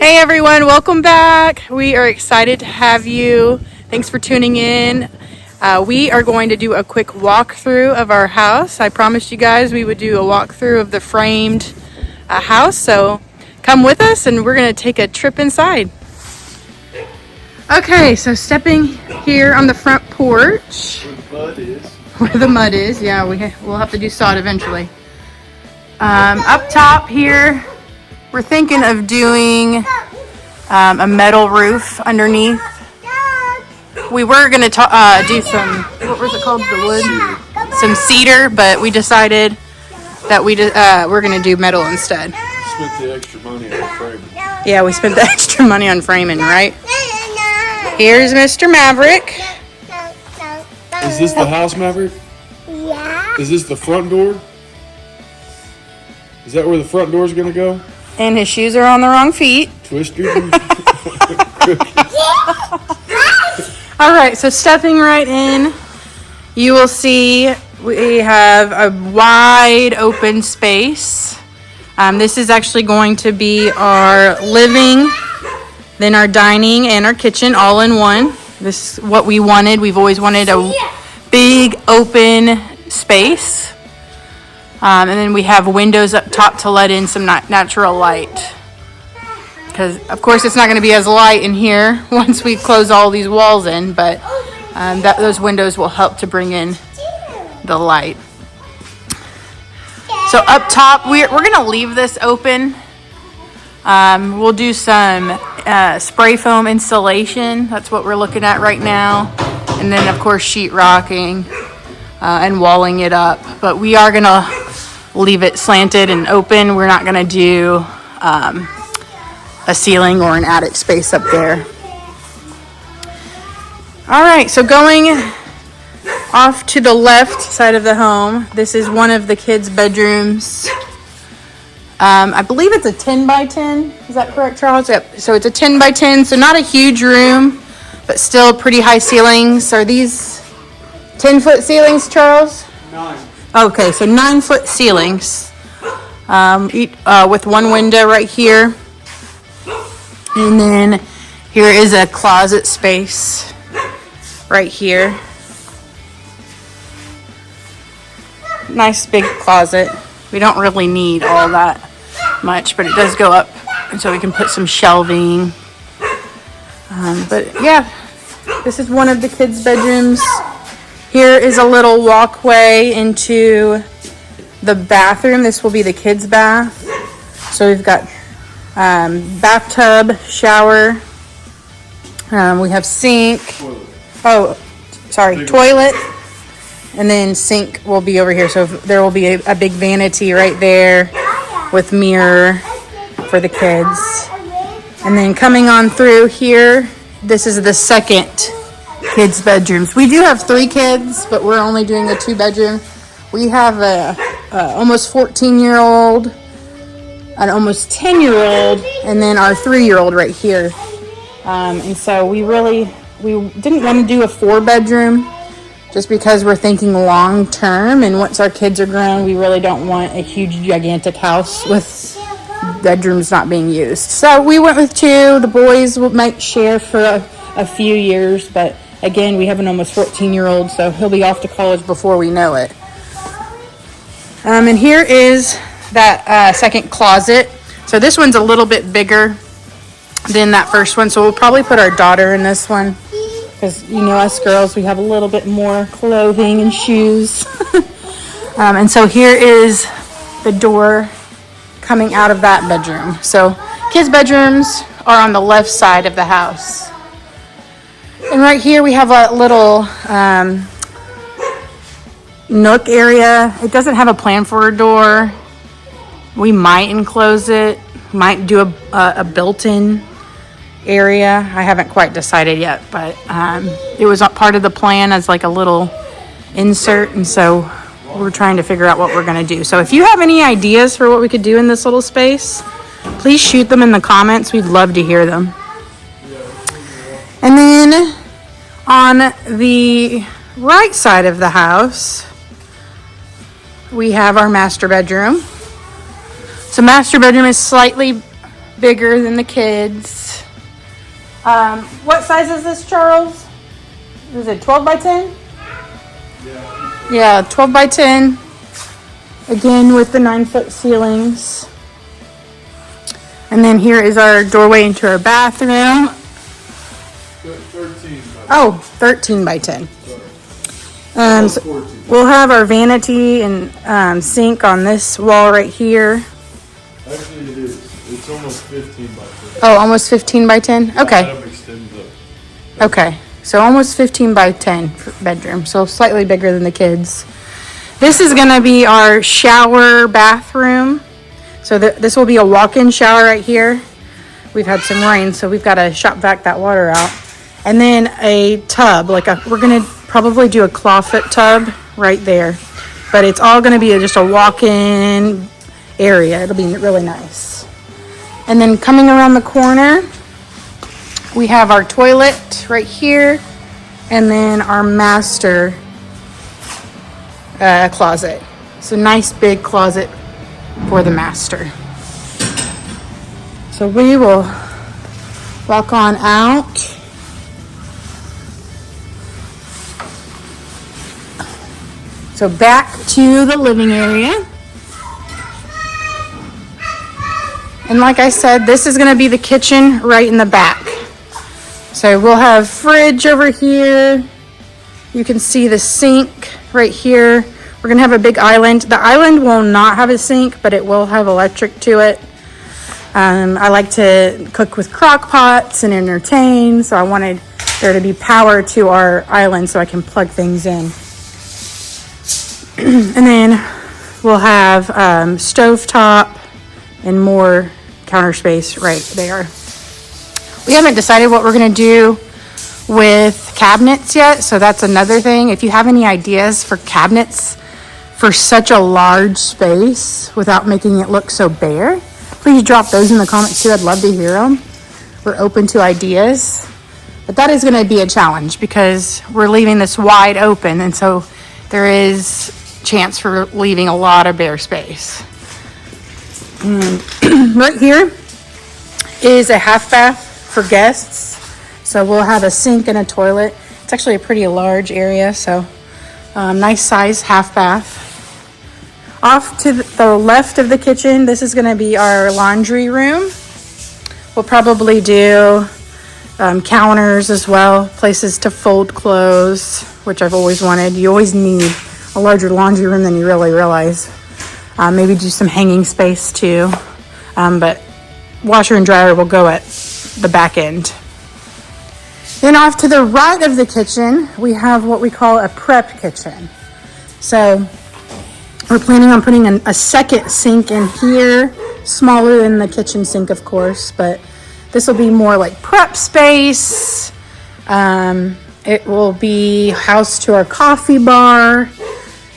Hey everyone, welcome back. We are excited to have you. Thanks for tuning in. We are going to do a quick walkthrough of our house. I promised you guys we would do a walkthrough of the framed house, so come with us and we're going to take a trip inside. Okay, so stepping here on the front porch. Where the mud is. Yeah, we'll have to do sod eventually. Up top here, we're thinking of doing a metal roof underneath. We were going to do some, what was it called, the wood? Some cedar, but we decided that we're going to do metal instead. Spent the extra money on framing. Yeah, we spent the extra money on framing, right? Here's Mr. Maverick. Is this the house, Maverick? Yeah. Is this the front door? Is that where the front door is going to go? And his shoes are on the wrong feet. Twister? All right, so stepping right in, you will see we have a wide open space. This is actually going to be our living, then our dining and our kitchen all in one. This is what we wanted. We've always wanted a big open space. And then we have windows up top to let in some natural light. Because, of course, it's not going to be as light in here once we close all these walls in, but those windows will help to bring in the light. So up top, we're going to leave this open. We'll do some spray foam insulation. That's what we're looking at right now. And then, of course, sheetrocking and walling it up. But we are going to leave it slanted and open. We're not going to do a ceiling or an attic space up there. All right, so going off to the left side of the home, this is one of the kids' bedrooms. I believe it's a 10 by 10. Is that correct, Charles? Yep. So it's a 10 by 10, so not a huge room, but still pretty high ceilings. Are these 10-foot ceilings, Charles? 9. Okay, so 9-foot ceilings with one window right here. And then here is a closet space right here. Nice big closet. We don't really need all that much, but it does go up, and so we can put some shelving. But yeah, this is one of the kids' bedrooms. Here is a little walkway into the bathroom. This will be the kids' bath. So we've got bathtub, shower. We have sink. Toilet. And then sink will be over here. So there will be a big vanity right there with mirror for the kids. And then coming on through here, this is the second kids' bedrooms. We do have 3 kids, but we're only doing a 2-bedroom. We have a almost 14-year-old, an almost 10-year-old, and then our 3-year-old right here. And so we didn't want to do a 4-bedroom just because we're thinking long term, and once our kids are grown, we really don't want a huge, gigantic house with bedrooms not being used. So we went with 2. The boys might share for a few years, but again, we have an almost 14-year-old, so he'll be off to college before we know it. And here is that second closet. So this one's a little bit bigger than that first one, so we'll probably put our daughter in this one. Because, you know, us girls, we have a little bit more clothing and shoes. And so here is the door coming out of that bedroom. So kids' bedrooms are on the left side of the house. And right here we have a little nook area. It doesn't have a plan for a door. We might enclose it, might do a built-in area. I haven't quite decided yet, but it was part of the plan as like a little insert, and so we're trying to figure out what we're going to do. So if you have any ideas for what we could do in this little space, please shoot them in the comments. We'd love to hear them. And then on the right side of the house, we have our master bedroom. So master bedroom is slightly bigger than the kids. What size is this, Charles? Is it 12 by 10? Yeah, 12 by 10. Again, with the 9-foot ceilings. And then here is our doorway into our bathroom. 13 by 10. Oh, 13 by 10. So 14. we'll have our vanity and sink on this wall right here. Actually, it is. It's almost 15 by 10. Oh, almost 15 by 10? Okay. That extends up. Okay. So almost 15 by 10 bedroom. So slightly bigger than the kids. This is going to be our shower bathroom. So this will be a walk-in shower right here. We've had some rain, so we've got to shop vac that water out. And then a tub, we're going to probably do a clawfoot tub right there. But it's all going to be just a walk-in area. It'll be really nice. And then coming around the corner, we have our toilet right here. And then our master closet. It's a nice big closet for the master. So we will walk on out. So back to the living area. And like I said, this is going to be the kitchen right in the back. So we'll have fridge over here. You can see the sink right here. We're going to have a big island. The island will not have a sink, but it will have electric to it. I like to cook with crock pots and entertain, so I wanted there to be power to our island so I can plug things in. And then we'll have stovetop and more counter space right there. We haven't decided what we're going to do with cabinets yet, so that's another thing. If you have any ideas for cabinets for such a large space without making it look so bare, please drop those in the comments too. I'd love to hear them. We're open to ideas. But that is going to be a challenge because we're leaving this wide open, and so there is chance for leaving a lot of bare space. And right here is a half bath for guests. So we'll have a sink and a toilet. It's actually a pretty large area, so nice size half bath. Off to the left of the kitchen, this is going to be our laundry room. We'll probably do counters as well, places to fold clothes, which I've always wanted. You always need a larger laundry room than you really realize. Maybe do some hanging space too. But washer and dryer will go at the back end. Then off to the right of the kitchen, we have what we call a prep kitchen. So we're planning on putting a second sink in here, smaller than the kitchen sink, of course, but this will be more like prep space. It will be house to our coffee bar.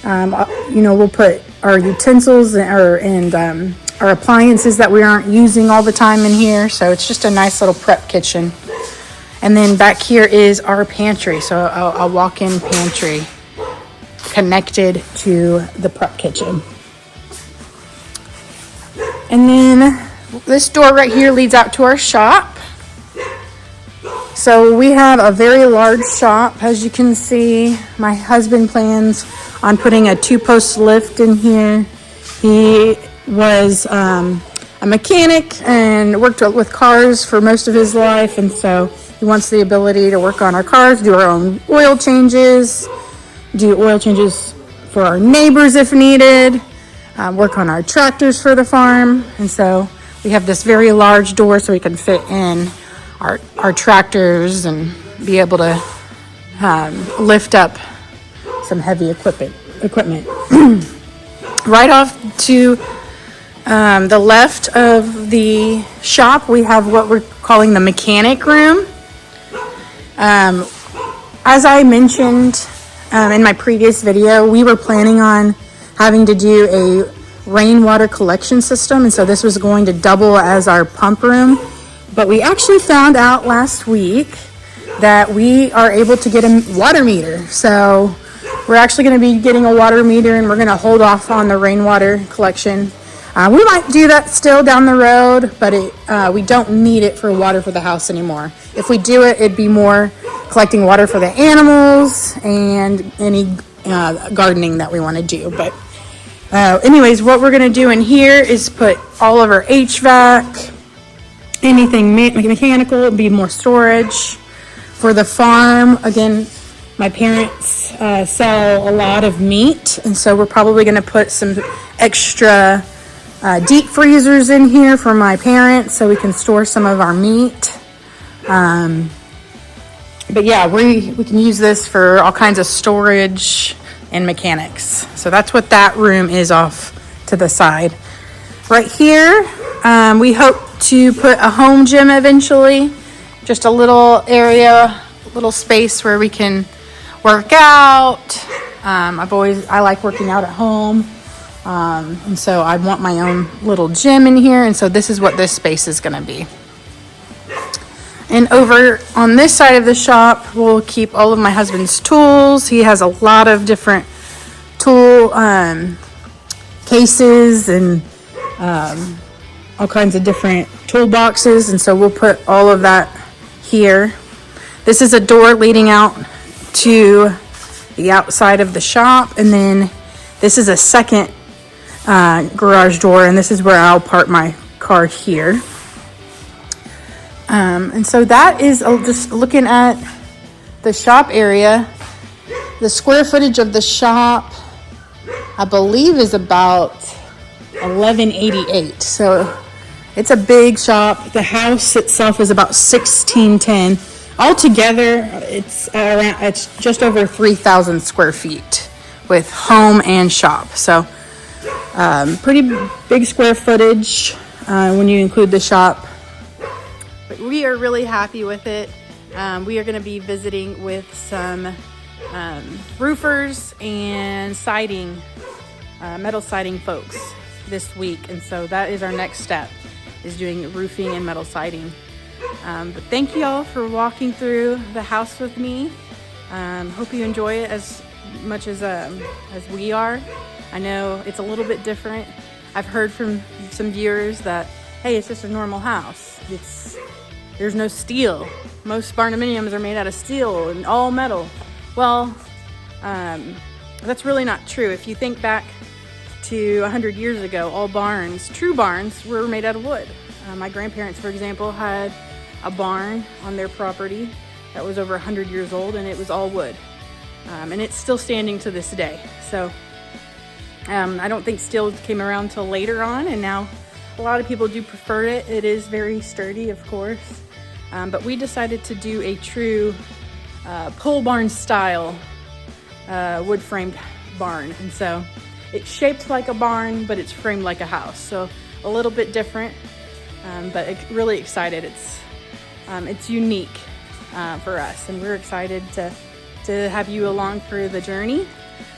We'll put our utensils and our appliances that we aren't using all the time in here. So it's just a nice little prep kitchen. And then back here is our pantry. So a walk-in pantry connected to the prep kitchen. And then this door right here leads out to our shop. So we have a very large shop. As you can see, my husband plans on putting a 2-post lift in here. He was a mechanic and worked with cars for most of his life, and so he wants the ability to work on our cars, do our own oil changes, do oil changes for our neighbors if needed, work on our tractors for the farm. And so we have this very large door so we can fit in our tractors and be able to lift up some heavy equipment. Right off to the left of the shop, we have what we're calling the mechanic room. As I mentioned in my previous video, we were planning on having to do a rainwater collection system, and so this was going to double as our pump room. But we actually found out last week that we are able to get a water meter. So we're actually going to be getting a water meter, and we're going to hold off on the rainwater collection. We might do that still down the road, but we don't need it for water for the house anymore. If we do it, it'd be more collecting water for the animals and any gardening that we want to do. But anyways, what we're going to do in here is put all of our HVAC, anything mechanical, it'd be more storage. For the farm, again, my parents sell a lot of meat, and so we're probably going to put some extra deep freezers in here for my parents so we can store some of our meat. But yeah, we can use this for all kinds of storage and mechanics. So that's what that room is off to the side. Right here, we hope to put a home gym eventually. Just a little area, little space where we can work out. I like working out at home. And so I want my own little gym in here. And so this is what this space is going to be. And over on this side of the shop, we'll keep all of my husband's tools. He has a lot of different tool cases and all kinds of different toolboxes. And so we'll put all of that here. This is a door leading out to the outside of the shop. And then this is a second garage door, and this is where I'll park my car here. And so that is just looking at the shop area. The square footage of the shop, I believe, is about 1188. So it's a big shop. The house itself is about 1610. Altogether, it's just over 3,000 square feet with home and shop. So pretty big square footage when you include the shop. But we are really happy with it. We are going to be visiting with some roofers and siding, metal siding folks this week. And so that is our next step, is doing roofing and metal siding. But thank you all for walking through the house with me. Hope you enjoy it as much as we are. I know it's a little bit different. I've heard from some viewers that, hey, it's just a normal house. There's no steel. Most barndominiums are made out of steel and all metal. Well, that's really not true. If you think back to 100 years ago, all barns, true barns, were made out of wood. My grandparents, for example, had a barn on their property that was over 100 years old, and it was all wood. And it's still standing to this day. So I don't think steel came around till later on, and now a lot of people do prefer it. It is very sturdy, of course. But we decided to do a true pole barn style wood framed barn. And so it's shaped like a barn, but it's framed like a house. So a little bit different, but really excited. It's unique for us, and we're excited to have you along for the journey.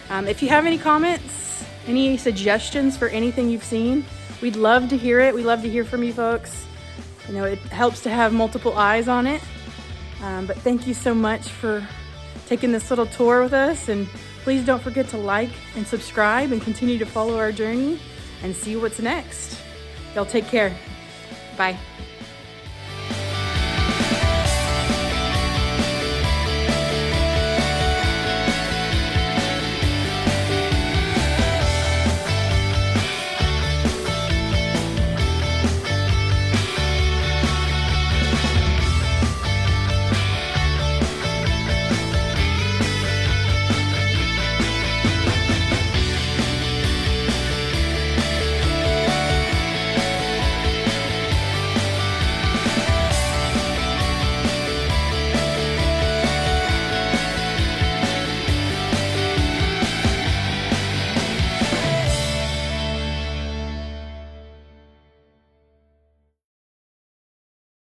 If you have any comments, any suggestions for anything you've seen, we'd love to hear it. We love to hear from you folks. You know, it helps to have multiple eyes on it. But thank you so much for taking this little tour with us. And please don't forget to like and subscribe and continue to follow our journey and see what's next. Y'all take care. Bye.